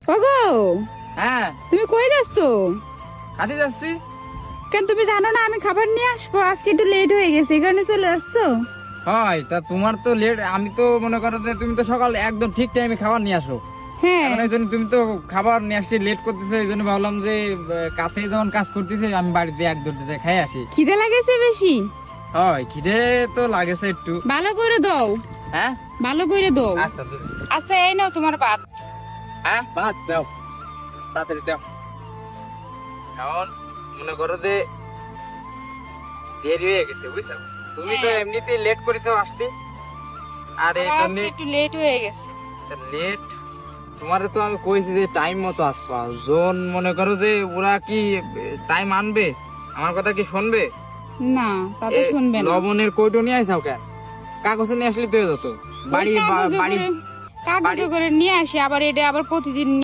ওগো, হ্যাঁ, তুমি কই যাচ্ছ? কাজে যাচ্ছি। কেন তুমি জানো না আমি খাবার নিয়ে আসবো? আজকে একটু লেট হয়ে গেছে, এই কারণে চলে যাচ্ছ? হয় তা তোমার তো লেট, আমি তো মনে করো যে তুমি তো সকাল একদম ঠিক টাইমে খাবার নিয়ে আসো। হ্যাঁ, এখন এই জন্য তুমি তো খাবার নিয়ে আসছি লেট করতেছো, এই জন্য ভাবলাম যে কাছেই যখন কাজ করতেছে আমি বাড়িতে এক দৌড়তে খাই আসি। খিদে লাগেছে বেশি? হয়, খিদে তো লাগেছে একটু। ভালো করে দাও, হ্যাঁ, ভালো করে দাও। আচ্ছা বুঝছি। আচ্ছা, এই নাও তোমার ভাত। হ্যাঁ, ভাত দাও, তাড়াতাড়ি দাও। এখন মনে করো যে দেরি হয়ে গেছে, বুঝছো? তুমি তো হ্যাঁ। এমনিতেই লেট করেছো আসতে, আর এই আমার জন্য আজকে একটু লেট হয়ে গেছে। লেট। তোমারে তো আমি কইছি যে টাইম মতো আসবা। জোন মনে করো যে ওরা কি টাইম আনবে? আমার কথা কি শুনবে? না, তা তো এ, শুনবে না। লবণের কৌটো নিয়ে আইসাও কেন? কাগজে নিয়ে আসলে তো হয়ে যেত। ওই বাড়ি কাগজে বাড়ি করে- কাগজে করে নিয়ে আসি, আবার এটা আবার প্রতিদিন